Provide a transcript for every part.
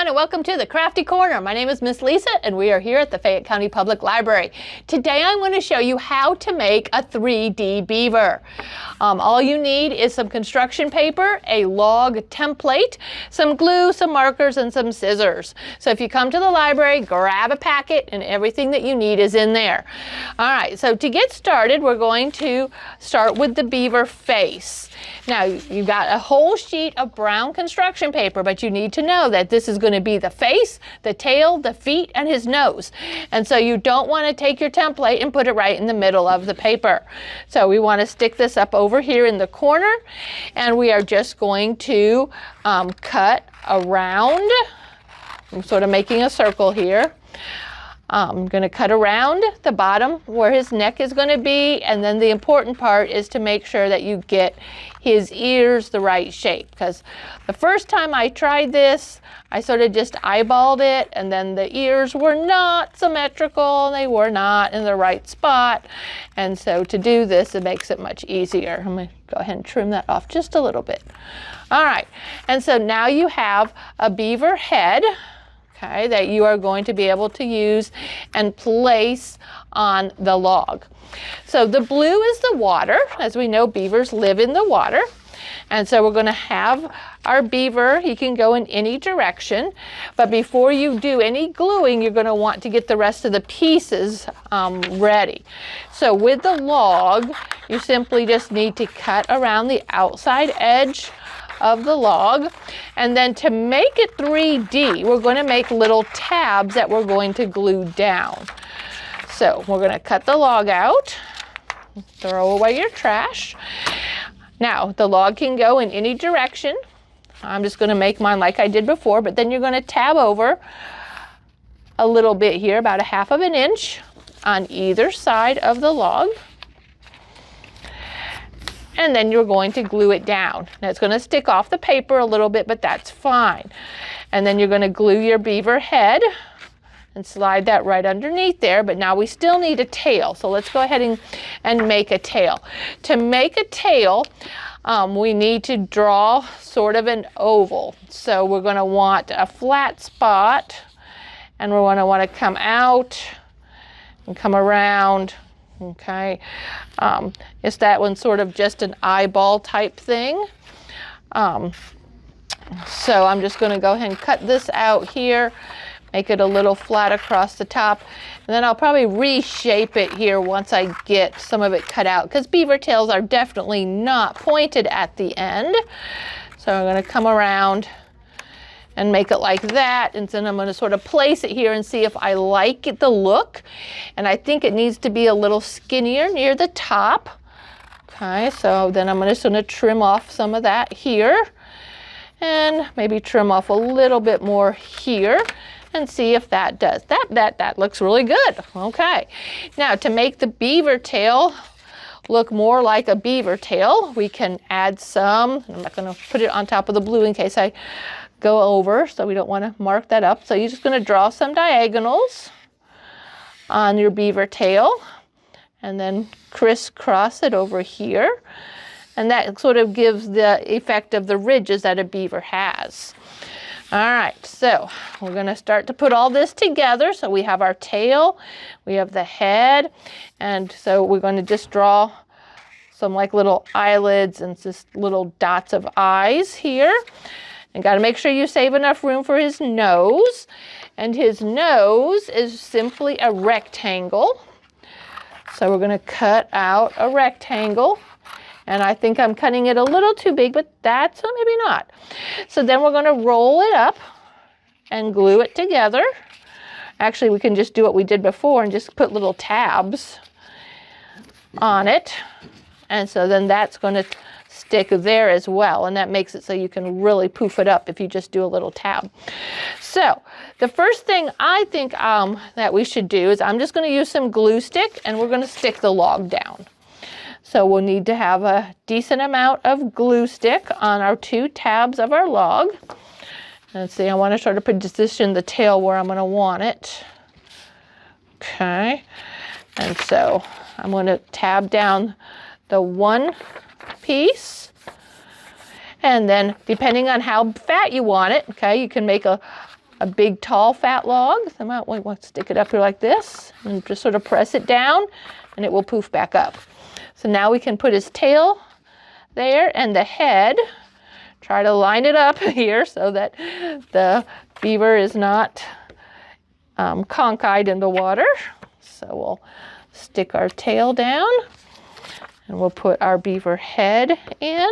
everyone, and welcome to the Crafty Corner. My name is Miss Lisa, and we are here at the Fayette County Public Library. Today I'm going to show you how to make a 3D beaver. All you need is some construction paper, a log template, some glue, some markers, and some scissors. So if you come to the library, grab a packet, and everything that you need is in there. All right, so to get started, we're going to start with the beaver face. Now, you've got a whole sheet of brown construction paper, but you need to know that this is going to be the face, the tail, the feet, and his nose. And so you don't want to take your template and put it right in the middle of the paper. So we want to stick this up over here in the corner, and we are just going to cut around. I'm sort of making a circle here. I'm going to cut around the bottom where his neck is going to be, and then the important part is to make sure that you get his ears the right shape, because the first time I tried this, I sort of just eyeballed it, and then the ears were not symmetrical, they were not in the right spot, and so to do this, it makes it much easier. I'm going to go ahead and trim that off just a little bit. All right, and so now you have a beaver head, okay, that you are going to be able to use and place on the log. So the blue is the water. As we know, beavers live in the water. And so we're going to have our beaver. He can go in any direction. But before you do any gluing, you're going to want to get the rest of the pieces ready. So with the log, you simply just need to cut around the outside edge of the log, and then to make it 3D, we're going to make little tabs that we're going to glue down. So we're going to cut the log out, throw away your trash. Now the log can go in any direction. I'm just going to make mine like I did before, but then you're going to tab over a little bit here, about 1/2 inch on either side of the log. And then you're going to glue it down. Now it's going to stick off the paper a little bit, but that's fine. And then you're going to glue your beaver head and slide that right underneath there, but now we still need a tail. So let's go ahead and make a tail. To make a tail, we need to draw sort of an oval. So we're going to want a flat spot, and we're going to want to come out and come around. Okay, is that one sort of just an eyeball type thing? So I'm just going to go ahead and cut this out here, make it a little flat across the top, and then I'll probably reshape it here once I get some of it cut out, because beaver tails are definitely not pointed at the end. So I'm going to come around and make it like that, and then I'm going to sort of place it here and see if I like the look. And I think it needs to be a little skinnier near the top. Okay, so then I'm just going to trim off some of that here, and maybe trim off a little bit more here, and see if that does. That looks really good. Okay, now to make the beaver tail look more like a beaver tail, we can add some, I'm not going to put it on top of the blue in case I go over, so we don't want to mark that up. So you're just going to draw some diagonals on your beaver tail, and then crisscross it over here, and that sort of gives the effect of the ridges that a beaver has. All right, so we're going to start to put all this together. So we have our tail, we have the head, and so we're going to just draw some like little eyelids and just little dots of eyes here. And got to make sure you save enough room for his nose. And his nose is simply a rectangle. So we're going to cut out a rectangle. And I think I'm cutting it a little too big, but that's maybe not. So then we're going to roll it up and glue it together. Actually, we can just do what we did before and just put little tabs on it. And so then that's going to stick there as well, and that makes it so you can really poof it up if you just do a little tab. So the first thing I think that we should do is I'm just going to use some glue stick, and we're going to stick the log down. So we'll need to have a decent amount of glue stick on our 2 tabs of our log. Let's see, I want to sort of position the tail where I'm going to want it. Okay, and so I'm going to tab down the one piece, and then depending on how fat you want it, okay, you can make a a big, tall, fat log. So I might want to stick it up here like this and just sort of press it down and it will poof back up. So now we can put his tail there and the head. Try to line it up here so that the beaver is not conch-eyed in the water. So we'll stick our tail down and we'll put our beaver head in.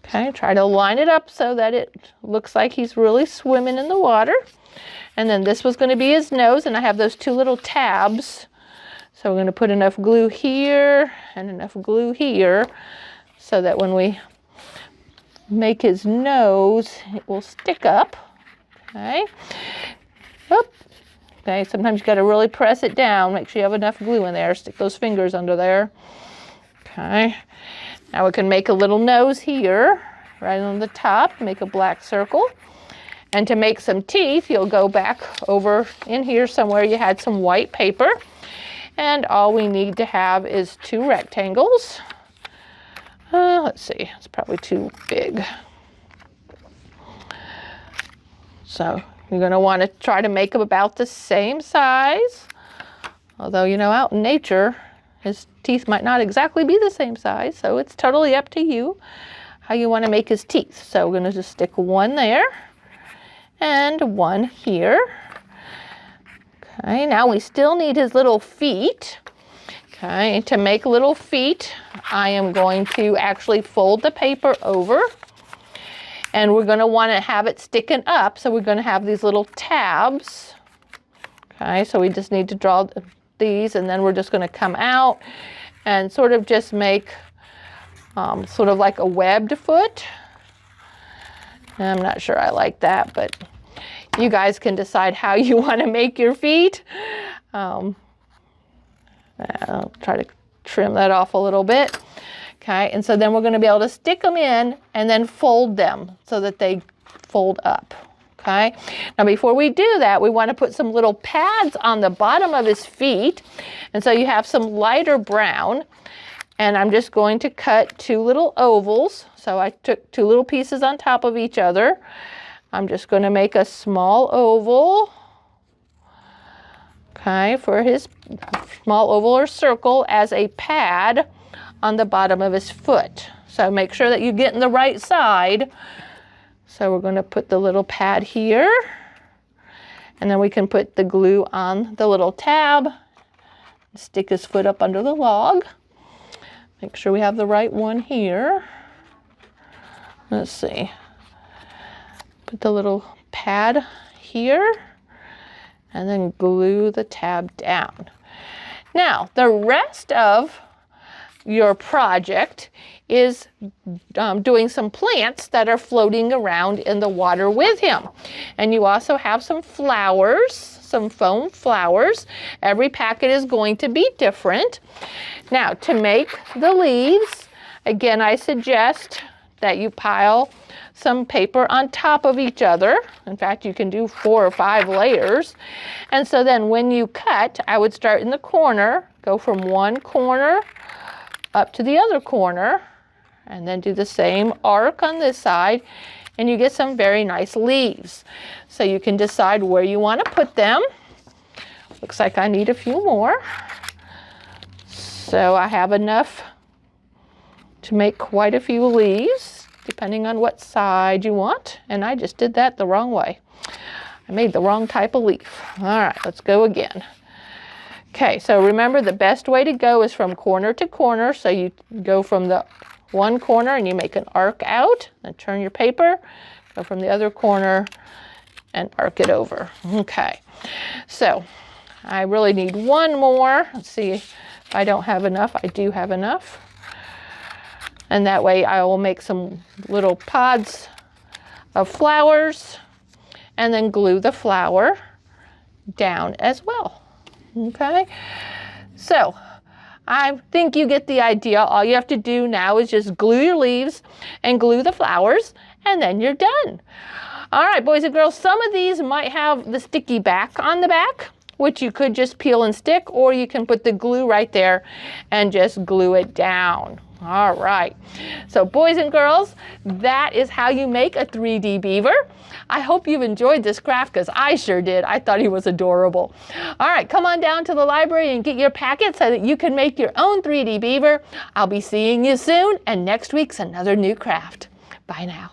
Okay, try to line it up so that it looks like he's really swimming in the water. And then this was going to be his nose, and I have those two little tabs. So we're going to put enough glue here and enough glue here so that when we make his nose, it will stick up. Okay. Oop. Okay, sometimes you got to really press it down. Make sure you have enough glue in there. Stick those fingers under there. Okay. Now we can make a little nose here, right on the top, make a black circle. And to make some teeth, you'll go back over in here somewhere you had some white paper. And all we need to have is 2 rectangles. Let's see, it's probably too big. So you're going to want to try to make them about the same size. Although, you know, out in nature, his teeth might not exactly be the same size, so it's totally up to you how you want to make his teeth. So we're going to just stick one there and one here. Okay, now we still need his little feet. Okay, to make little feet, I am going to actually fold the paper over, and we're going to want to have it sticking up, so we're going to have these little tabs. Okay, so we just need to draw these, and then we're just going to come out and sort of just make sort of like a webbed foot. I'm not sure I like that, but you guys can decide how you want to make your feet. I'll try to trim that off a little bit. Okay, and so then we're going to be able to stick them in and then fold them so that they fold up. Okay, now before we do that, we want to put some little pads on the bottom of his feet. And so you have some lighter brown, and I'm just going to cut 2 little ovals. So I took 2 little pieces on top of each other. I'm just going to make a small oval, okay, for his small oval or circle as a pad on the bottom of his foot. So make sure that you get in the right side. So we're going to put the little pad here, and then we can put the glue on the little tab, stick his foot up under the log. Make sure we have the right one here. Let's see. Put the little pad here, and then glue the tab down. Now, the rest of your project is doing some plants that are floating around in the water with him. And you also have some flowers, some foam flowers. Every packet is going to be different. Now, to make the leaves, again, I suggest that you pile some paper on top of each other. In fact, you can do 4 or 5 layers. And so then when you cut, I would start in the corner, go from one corner up to the other corner, and then do the same arc on this side, and you get some very nice leaves. So you can decide where you want to put them. Looks like I need a few more. So I have enough to make quite a few leaves, depending on what side you want. And I just did that the wrong way. I made the wrong type of leaf. All right, let's go again. Okay, so remember the best way to go is from corner to corner. So you go from the one corner and you make an arc out, then turn your paper, go from the other corner and arc it over. Okay, so I really need one more. Let's see if I don't have enough. I do have enough. And that way I will make some little pods of flowers and then glue the flower down as well. Okay, so I think you get the idea. All you have to do now is just glue your leaves and glue the flowers, and then you're done. All right, boys and girls, some of these might have the sticky back on the back, which you could just peel and stick, or you can put the glue right there and just glue it down. All right, so boys and girls, that is how you make a 3D beaver. I hope you've enjoyed this craft because I sure did. I thought he was adorable. All right, come on down to the library and get your packet so that you can make your own 3D beaver. I'll be seeing you soon, and next week's another new craft. Bye now.